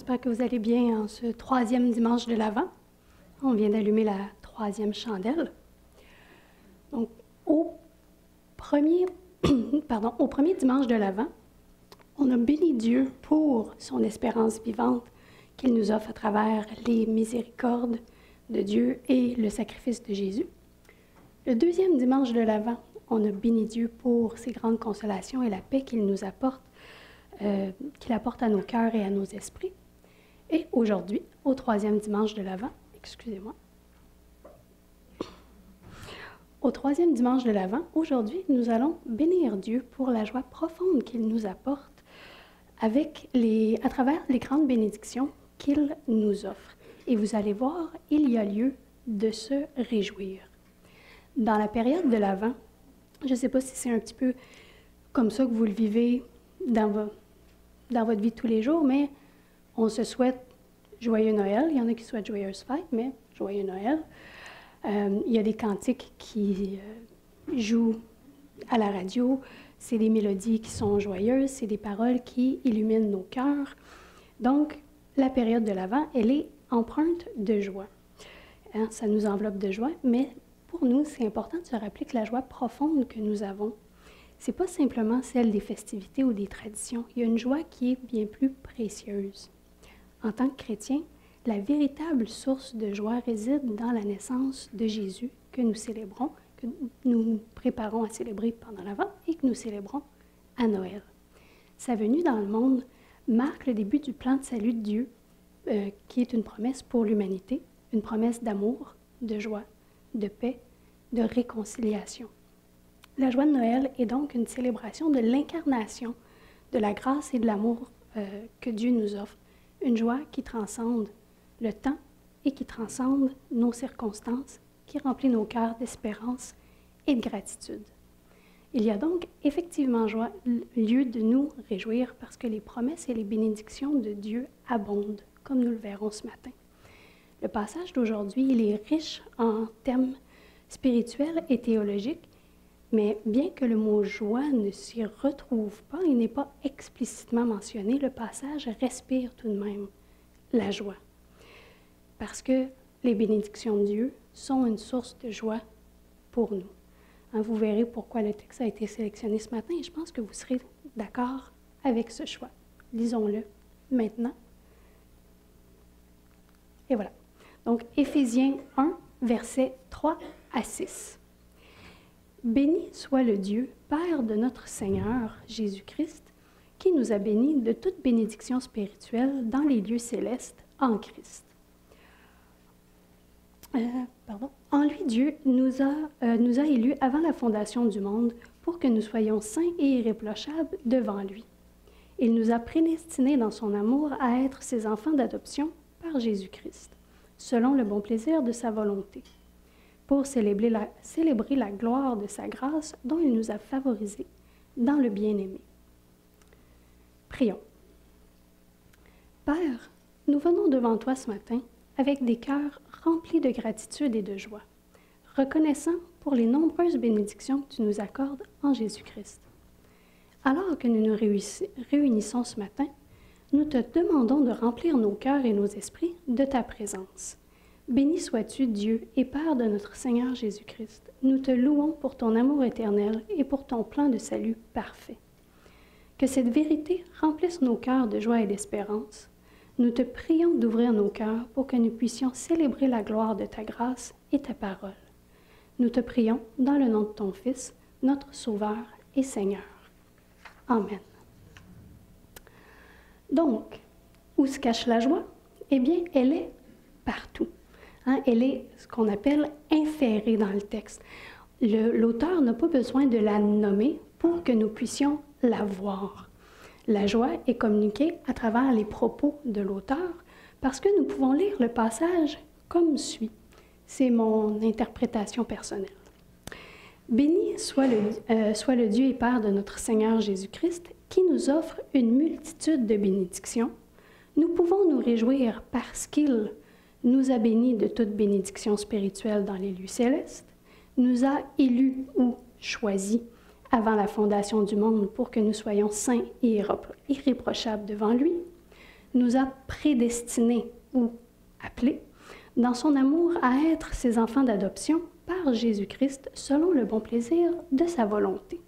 j'espère que vous allez bien en ce troisième dimanche de l'Avent. On vient d'allumer la troisième chandelle. Donc, au premier dimanche de l'Avent, on a béni Dieu pour son espérance vivante qu'il nous offre à travers les miséricordes de Dieu et le sacrifice de Jésus. Le deuxième dimanche de l'Avent, on a béni Dieu pour ses grandes consolations et la paix qu'il nous apporte, qu'il apporte à nos cœurs et à nos esprits. Et aujourd'hui, au troisième dimanche de l'Avent, au troisième dimanche de l'Avent, aujourd'hui, nous allons bénir Dieu pour la joie profonde qu'il nous apporte à travers les grandes bénédictions qu'il nous offre. Et vous allez voir, il y a lieu de se réjouir. Dans la période de l'Avent, je ne sais pas si c'est un petit peu comme ça que vous le vivez dans votre vie de tous les jours, mais on se souhaite joyeux Noël. Il y en a qui souhaitent joyeuse fête, mais joyeux Noël. Il y a des cantiques qui jouent à la radio. C'est des mélodies qui sont joyeuses, c'est des paroles qui illuminent nos cœurs. Donc, la période de l'Avent, elle est empreinte de joie. Hein, ça nous enveloppe de joie, mais pour nous, c'est important de se rappeler que la joie profonde que nous avons, ce n'est pas simplement celle des festivités ou des traditions. Il y a une joie qui est bien plus précieuse. En tant que chrétien, la véritable source de joie réside dans la naissance de Jésus que nous célébrons, que nous préparons à célébrer pendant l'Avent et que nous célébrons à Noël. Sa venue dans le monde marque le début du plan de salut de Dieu, qui est une promesse pour l'humanité, une promesse d'amour, de joie, de paix, de réconciliation. La joie de Noël est donc une célébration de l'incarnation, de la grâce et de l'amour que Dieu nous offre, une joie qui transcende le temps et qui transcende nos circonstances, qui remplit nos cœurs d'espérance et de gratitude. Il y a donc effectivement lieu de nous réjouir parce que les promesses et les bénédictions de Dieu abondent, comme nous le verrons ce matin. Le passage d'aujourd'hui, il est riche en termes spirituels et théologiques, mais bien que le mot « joie » ne s'y retrouve pas, il n'est pas explicitement mentionné, le passage respire tout de même la joie. Parce que les bénédictions de Dieu sont une source de joie pour nous. Hein, vous verrez pourquoi le texte a été sélectionné ce matin et je pense que vous serez d'accord avec ce choix. Lisons-le maintenant. Et voilà. Donc, Éphésiens 1, versets 3 à 6. Béni soit le Dieu, Père de notre Seigneur Jésus-Christ, qui nous a bénis de toute bénédiction spirituelle dans les lieux célestes en Christ. En lui, Dieu nous a élus avant la fondation du monde pour que nous soyons saints et irréprochables devant lui. Il nous a prédestinés dans son amour à être ses enfants d'adoption par Jésus-Christ, selon le bon plaisir de sa volonté, pour célébrer la gloire de sa grâce dont il nous a favorisés dans le bien-aimé. Prions. Père, nous venons devant toi ce matin avec des cœurs remplis de gratitude et de joie, reconnaissant pour les nombreuses bénédictions que tu nous accordes en Jésus-Christ. Alors que nous nous réunissons ce matin, nous te demandons de remplir nos cœurs et nos esprits de ta présence. Béni sois-tu, Dieu et Père de notre Seigneur Jésus-Christ. Nous te louons pour ton amour éternel et pour ton plan de salut parfait. Que cette vérité remplisse nos cœurs de joie et d'espérance. Nous te prions d'ouvrir nos cœurs pour que nous puissions célébrer la gloire de ta grâce et ta parole. Nous te prions dans le nom de ton Fils, notre Sauveur et Seigneur. Amen. Donc, où se cache la joie? Eh bien, elle est partout. Hein? Elle est ce qu'on appelle inférée dans le texte. L'auteur n'a pas besoin de la nommer pour que nous puissions la voir. La joie est communiquée à travers les propos de l'auteur parce que nous pouvons lire le passage comme suit. C'est mon interprétation personnelle. Béni soit le Dieu et Père de notre Seigneur Jésus-Christ qui nous offre une multitude de bénédictions. Nous pouvons nous réjouir parce qu'il nous a bénis de toute bénédiction spirituelle dans les lieux célestes, nous a élus ou choisis avant la fondation du monde pour que nous soyons saints et irréprochables devant lui, nous a prédestinés ou appelés dans son amour à être ses enfants d'adoption par Jésus-Christ selon le bon plaisir de sa volonté.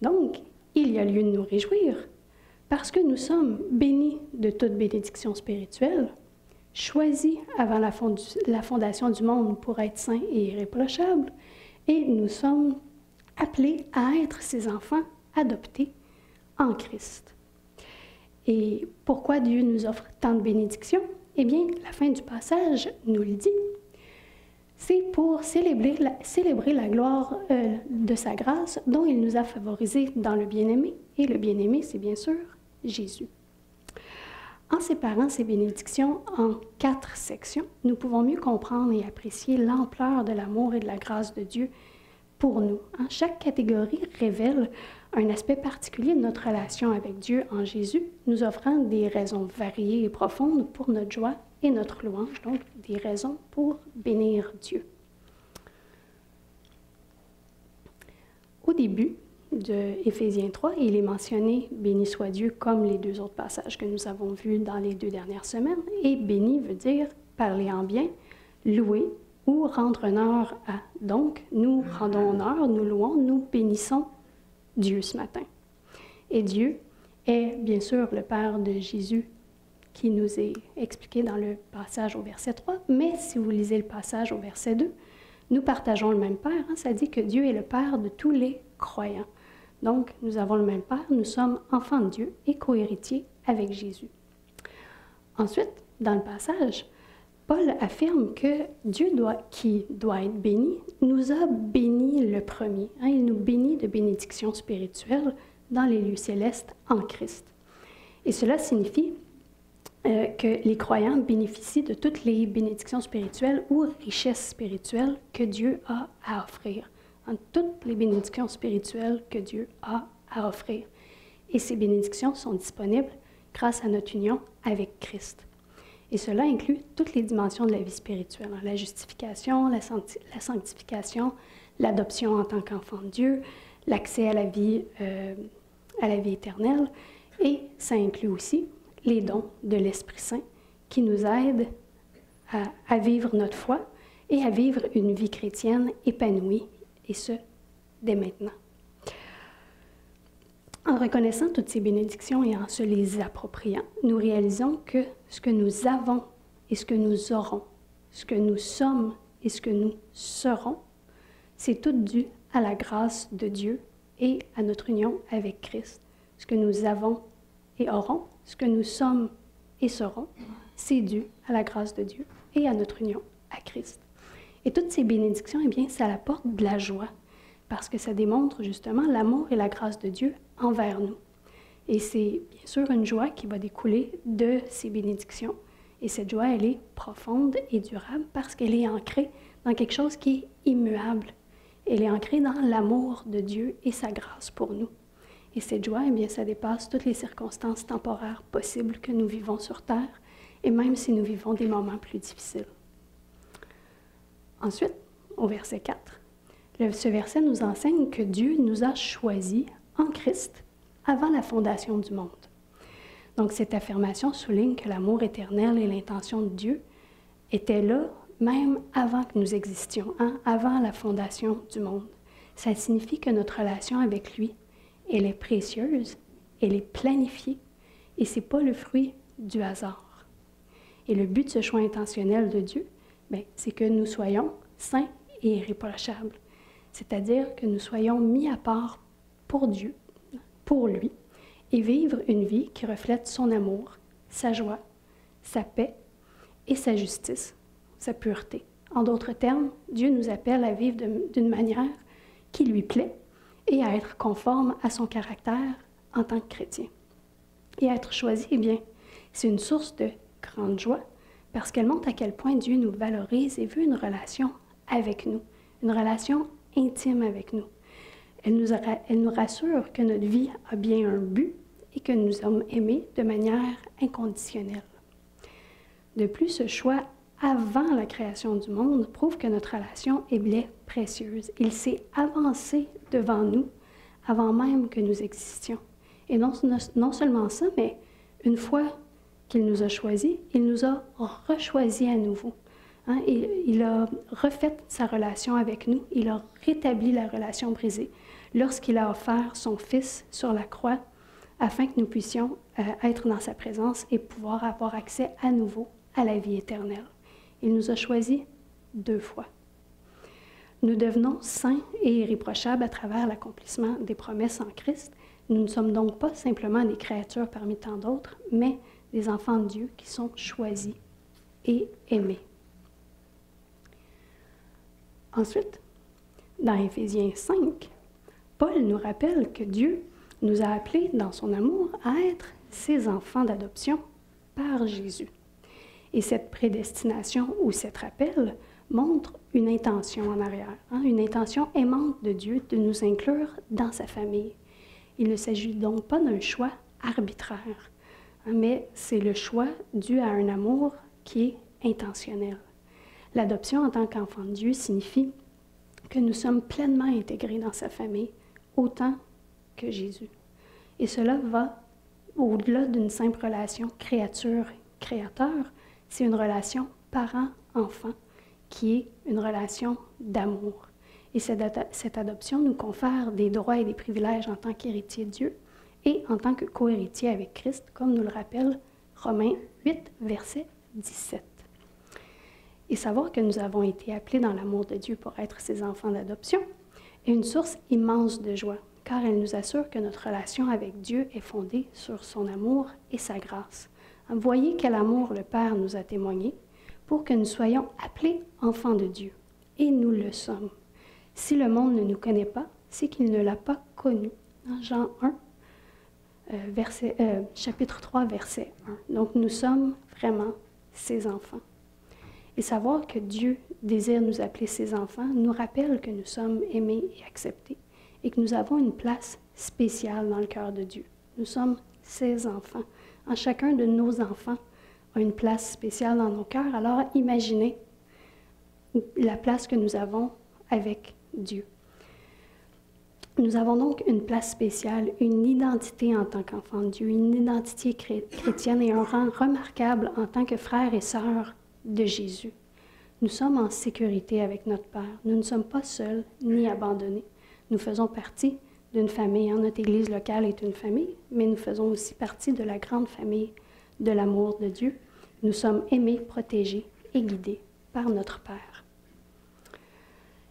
Donc, il y a lieu de nous réjouir parce que nous sommes bénis de toute bénédiction spirituelle, choisis avant la fondation du monde pour être saints et irréprochables, et nous sommes appelés à être ses enfants adoptés en Christ. Et pourquoi Dieu nous offre tant de bénédictions? Eh bien, la fin du passage nous le dit. C'est pour célébrer la gloire de sa grâce dont il nous a favorisés dans le bien-aimé. Et le bien-aimé, c'est bien sûr Jésus. En séparant ces bénédictions en 4 sections, nous pouvons mieux comprendre et apprécier l'ampleur de l'amour et de la grâce de Dieu pour nous. Chaque catégorie révèle un aspect particulier de notre relation avec Dieu en Jésus, nous offrant des raisons variées et profondes pour notre joie et notre louange, donc des raisons pour bénir Dieu. Au début de Éphésiens 3, il est mentionné « Béni soit Dieu » comme les 2 autres passages que nous avons vus dans les 2 dernières semaines. Et « béni » veut dire parler en bien, louer ou rendre honneur à. Donc, nous rendons honneur, nous louons, nous bénissons Dieu ce matin. Et Dieu est bien sûr le Père de Jésus qui nous est expliqué dans le passage au verset 3, mais si vous lisez le passage au verset 2, nous partageons le même Père. Ça dit que Dieu est le Père de tous les croyants. Donc, nous avons le même Père, nous sommes enfants de Dieu et co-héritiers avec Jésus. Ensuite, dans le passage, Paul affirme que Dieu qui doit être béni, nous a bénis le premier. Il nous bénit de bénédictions spirituelles dans les lieux célestes en Christ. Et cela signifie que les croyants bénéficient de toutes les bénédictions spirituelles ou richesses spirituelles que Dieu a à offrir. Toutes les bénédictions spirituelles que Dieu a à offrir. Et ces bénédictions sont disponibles grâce à notre union avec Christ. Et cela inclut toutes les dimensions de la vie spirituelle, la justification, la sanctification, l'adoption en tant qu'enfant de Dieu, l'accès à la vie éternelle, et ça inclut aussi les dons de l'Esprit Saint qui nous aident à vivre notre foi et à vivre une vie chrétienne épanouie, et ce, dès maintenant. En reconnaissant toutes ces bénédictions et en se les appropriant, nous réalisons que ce que nous avons et ce que nous aurons, ce que nous sommes et ce que nous serons, c'est tout dû à la grâce de Dieu et à notre union avec Christ. Ce que nous avons et aurons, ce que nous sommes et serons, c'est dû à la grâce de Dieu et à notre union à Christ. Et toutes ces bénédictions, eh bien, ça apporte de la joie, parce que ça démontre justement l'amour et la grâce de Dieu envers nous. Et c'est bien sûr une joie qui va découler de ces bénédictions. Et cette joie, elle est profonde et durable parce qu'elle est ancrée dans quelque chose qui est immuable. Elle est ancrée dans l'amour de Dieu et sa grâce pour nous. Et cette joie, eh bien, ça dépasse toutes les circonstances temporaires possibles que nous vivons sur Terre, et même si nous vivons des moments plus difficiles. Ensuite, au verset 4, ce verset nous enseigne que Dieu nous a choisis en Christ avant la fondation du monde. Donc, cette affirmation souligne que l'amour éternel et l'intention de Dieu étaient là même avant que nous existions, avant la fondation du monde. Ça signifie que notre relation avec lui, elle est précieuse, elle est planifiée, et ce n'est pas le fruit du hasard. Et le but de ce choix intentionnel de Dieu, c'est que nous soyons saints et irréprochables, c'est-à-dire que nous soyons mis à part pour Dieu, pour lui, et vivre une vie qui reflète son amour, sa joie, sa paix et sa justice, sa pureté. En d'autres termes, Dieu nous appelle à vivre d'une manière qui lui plaît et à être conforme à son caractère en tant que chrétien. Et être choisi, eh bien, c'est une source de grande joie parce qu'elle montre à quel point Dieu nous valorise et veut une relation avec nous, une relation intime avec nous. Elle nous rassure que notre vie a bien un but et que nous sommes aimés de manière inconditionnelle. De plus, ce choix avant la création du monde prouve que notre relation est bien précieuse. Il s'est avancé devant nous avant même que nous existions. Et non seulement ça, mais Une fois qu'il nous a choisis, il nous a rechoisis à nouveau. Hein? Il a refait sa relation avec nous, il a rétabli la relation brisée lorsqu'il a offert son Fils sur la croix afin que nous puissions être dans sa présence et pouvoir avoir accès à nouveau à la vie éternelle. Il nous a choisis 2 fois. Nous devenons saints et irréprochables à travers l'accomplissement des promesses en Christ. Nous ne sommes donc pas simplement des créatures parmi tant d'autres, mais des enfants de Dieu qui sont choisis et aimés. Ensuite, dans Éphésiens 5, Paul nous rappelle que Dieu nous a appelés dans son amour à être ses enfants d'adoption par Jésus. Et cette prédestination ou cet appel montre une intention en arrière, une intention aimante de Dieu de nous inclure dans sa famille. Il ne s'agit donc pas d'un choix arbitraire, mais c'est le choix dû à un amour qui est intentionnel. L'adoption en tant qu'enfant de Dieu signifie que nous sommes pleinement intégrés dans sa famille, autant que Jésus. Et cela va au-delà d'une simple relation créature-créateur, c'est une relation parent-enfant qui est une relation d'amour. Et cette adoption nous confère des droits et des privilèges en tant qu'héritier de Dieu et en tant que co-héritier avec Christ, comme nous le rappelle Romains 8, verset 17. Et savoir que nous avons été appelés dans l'amour de Dieu pour être ses enfants d'adoption est une source immense de joie, car elle nous assure que notre relation avec Dieu est fondée sur son amour et sa grâce. Voyez quel amour le Père nous a témoigné pour que nous soyons appelés enfants de Dieu. Et nous le sommes. Si le monde ne nous connaît pas, c'est qu'il ne l'a pas connu. Dans Jean 1, chapitre 3, verset 1. Donc nous sommes vraiment ses enfants. Et savoir que Dieu désire nous appeler ses enfants nous rappelle que nous sommes aimés et acceptés et que nous avons une place spéciale dans le cœur de Dieu. Nous sommes ses enfants. En chacun de nos enfants a une place spéciale dans nos cœurs. Alors imaginez la place que nous avons avec Dieu. Nous avons donc une place spéciale, une identité en tant qu'enfants de Dieu, une identité chrétienne et un rang remarquable en tant que frères et sœurs de Jésus. Nous sommes en sécurité avec notre Père. Nous ne sommes pas seuls ni abandonnés. Nous faisons partie d'une famille. Notre Église locale est une famille, mais nous faisons aussi partie de la grande famille de l'amour de Dieu. Nous sommes aimés, protégés et guidés par notre Père.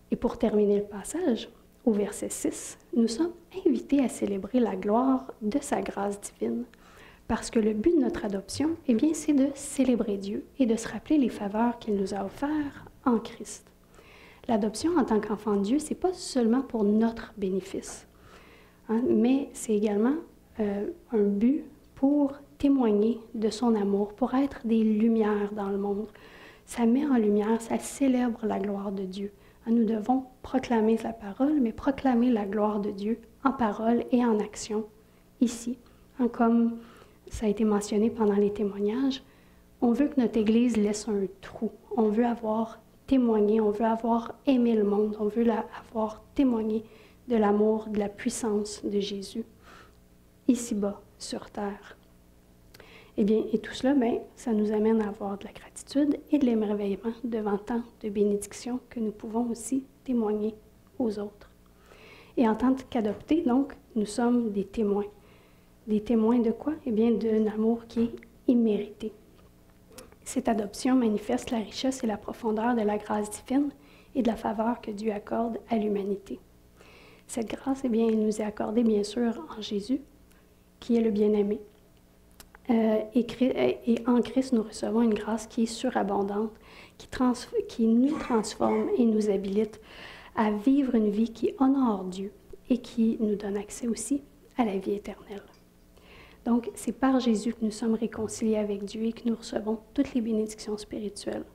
Et pour terminer le passage, au verset 6, nous sommes invités à célébrer la gloire de sa grâce divine, parce que le but de notre adoption, eh bien, c'est de célébrer Dieu et de se rappeler les faveurs qu'il nous a offertes en Christ. L'adoption en tant qu'enfant de Dieu, ce n'est pas seulement pour notre bénéfice, mais c'est également un but pour témoigner de son amour, pour être des lumières dans le monde. Ça met en lumière, ça célèbre la gloire de Dieu. Nous devons proclamer sa parole, mais proclamer la gloire de Dieu en parole et en action, ici. Comme ça a été mentionné pendant les témoignages, on veut que notre Église laisse un trou. On veut avoir témoigné, on veut avoir aimé le monde, on veut avoir témoigné de l'amour, de la puissance de Jésus, ici-bas, sur terre. Eh bien, et tout cela, ça nous amène à avoir de la gratitude et de l'émerveillement devant tant de bénédictions que nous pouvons aussi témoigner aux autres. Et en tant qu'adoptés, donc, nous sommes des témoins. Des témoins de quoi? Eh bien, d'un amour qui est immérité. Cette adoption manifeste la richesse et la profondeur de la grâce divine et de la faveur que Dieu accorde à l'humanité. Cette grâce, eh bien, elle nous est accordée, bien sûr, en Jésus, qui est le bien-aimé. Et en Christ, nous recevons une grâce qui est surabondante, qui nous transforme et nous habilite à vivre une vie qui honore Dieu et qui nous donne accès aussi à la vie éternelle. Donc, c'est par Jésus que nous sommes réconciliés avec Dieu et que nous recevons toutes les bénédictions spirituelles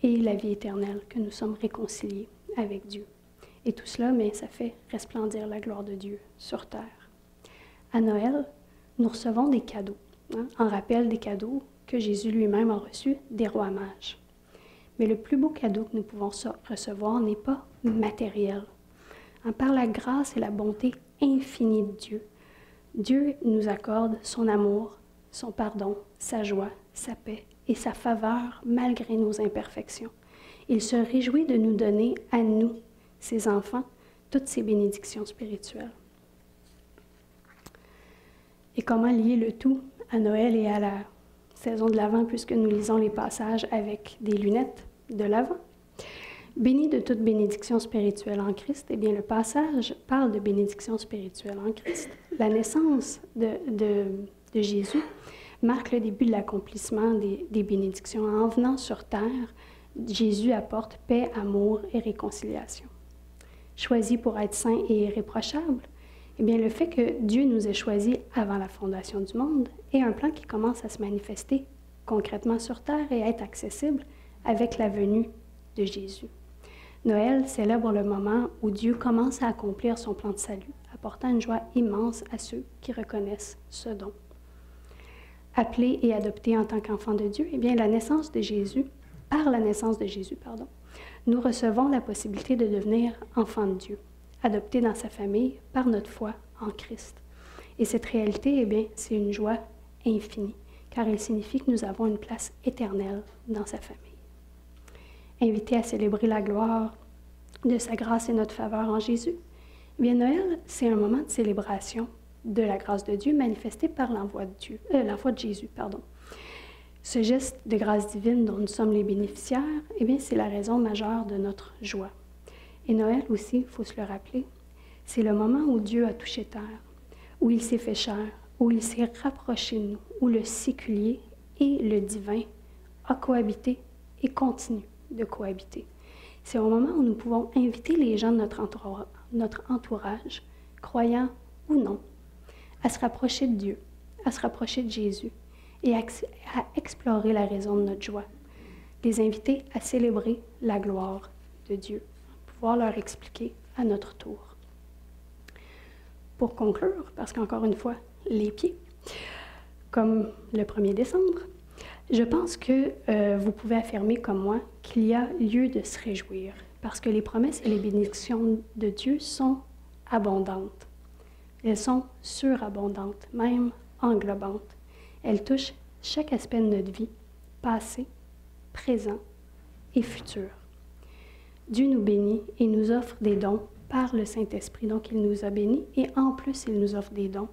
et la vie éternelle, que nous sommes réconciliés avec Dieu. Et tout cela, ça fait resplendir la gloire de Dieu sur terre. À Noël, nous recevons des cadeaux, en rappel des cadeaux que Jésus lui-même a reçus des rois mages. Mais le plus beau cadeau que nous pouvons recevoir n'est pas matériel. Par la grâce et la bonté infinie de Dieu, Dieu nous accorde son amour son pardon, sa joie, sa paix et sa faveur malgré nos imperfections. Il se réjouit de nous donner à nous, ses enfants, toutes ces bénédictions spirituelles. Et comment lier le tout à Noël et à la saison de l'Avent, puisque nous lisons les passages avec des lunettes de l'Avent? Béni de toute bénédiction spirituelle en Christ, eh bien, le passage parle de bénédiction spirituelle en Christ. La naissance de Jésus marque le début de l'accomplissement des bénédictions. En venant sur terre, Jésus apporte paix, amour et réconciliation. Choisi pour être saint et irréprochable, eh bien, le fait que Dieu nous ait choisis avant la fondation du monde est un plan qui commence à se manifester concrètement sur terre et à être accessible avec la venue de Jésus. Noël célèbre le moment où Dieu commence à accomplir son plan de salut, apportant une joie immense à ceux qui reconnaissent ce don. Appelés et adoptés en tant qu'enfants de Dieu, eh bien, par la naissance de Jésus, nous recevons la possibilité de devenir enfants de Dieu, adoptés dans sa famille par notre foi en Christ. Et cette réalité, eh bien, c'est une joie infinie, car elle signifie que nous avons une place éternelle dans sa famille. Invités à célébrer la gloire de sa grâce et notre faveur en Jésus, eh bien, Noël, c'est un moment de célébration de la grâce de Dieu manifestée par l'envoi de Jésus. Ce geste de grâce divine dont nous sommes les bénéficiaires, eh bien, c'est la raison majeure de notre joie. Et Noël aussi, il faut se le rappeler, c'est le moment où Dieu a touché terre, où il s'est fait chair, où il s'est rapproché de nous, où le séculier et le divin a cohabité et continue de cohabiter. C'est au moment où nous pouvons inviter les gens de notre entourage, croyants ou non, à se rapprocher de Dieu, à se rapprocher de Jésus et à explorer la raison de notre joie. Les inviter à célébrer la gloire de Dieu, pouvoir leur expliquer à notre tour. Pour conclure, parce qu'encore une fois, les pieds, comme le 1er décembre, je pense que vous pouvez affirmer comme moi qu'il y a lieu de se réjouir, parce que les promesses et les bénédictions de Dieu sont abondantes. Elles sont surabondantes, même englobantes. Elles touchent chaque aspect de notre vie, passé, présent et futur. Dieu nous bénit et nous offre des dons par le Saint-Esprit. Donc, il nous a bénis et en plus, il nous offre des dons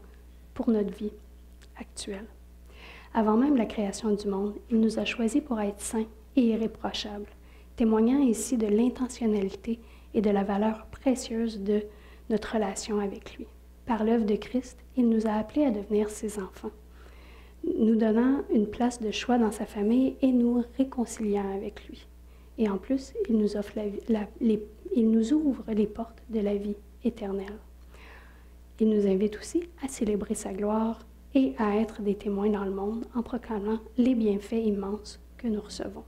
pour notre vie actuelle. Avant même la création du monde, il nous a choisis pour être saints et irréprochables, témoignant ici de l'intentionnalité et de la valeur précieuse de notre relation avec lui. Par l'œuvre de Christ, il nous a appelés à devenir ses enfants, nous donnant une place de choix dans sa famille et nous réconciliant avec lui. Et en plus, il nous offre il nous ouvre les portes de la vie éternelle. Il nous invite aussi à célébrer sa gloire et à être des témoins dans le monde en proclamant les bienfaits immenses que nous recevons.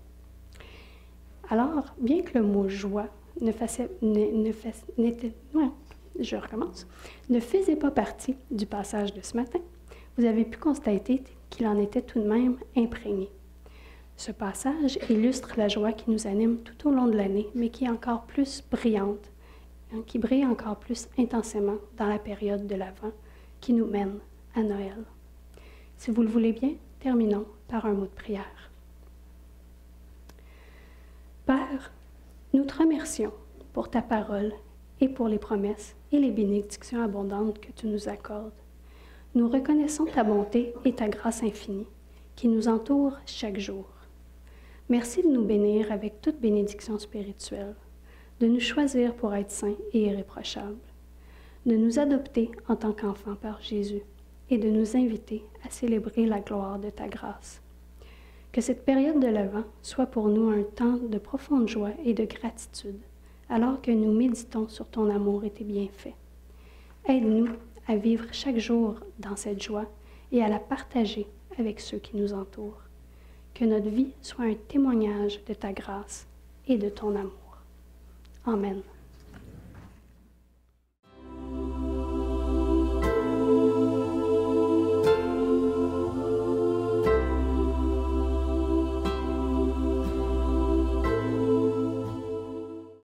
Alors, bien que le mot « joie » ne faisait pas partie du passage de ce matin, vous avez pu constater qu'il en était tout de même imprégné. Ce passage illustre la joie qui nous anime tout au long de l'année, mais qui est encore plus brillante, qui brille encore plus intensément dans la période de l'Avent qui nous mène à Noël. Si vous le voulez bien, terminons par un mot de prière. Père, nous te remercions pour ta parole et pour les promesses et les bénédictions abondantes que tu nous accordes. Nous reconnaissons ta bonté et ta grâce infinie qui nous entoure chaque jour. Merci de nous bénir avec toute bénédiction spirituelle, de nous choisir pour être saints et irréprochables, de nous adopter en tant qu'enfants par Jésus et de nous inviter à célébrer la gloire de ta grâce. Que cette période de l'Avent soit pour nous un temps de profonde joie et de gratitude, alors que nous méditons sur ton amour et tes bienfaits. Aide-nous à vivre chaque jour dans cette joie et à la partager avec ceux qui nous entourent. Que notre vie soit un témoignage de ta grâce et de ton amour. Amen.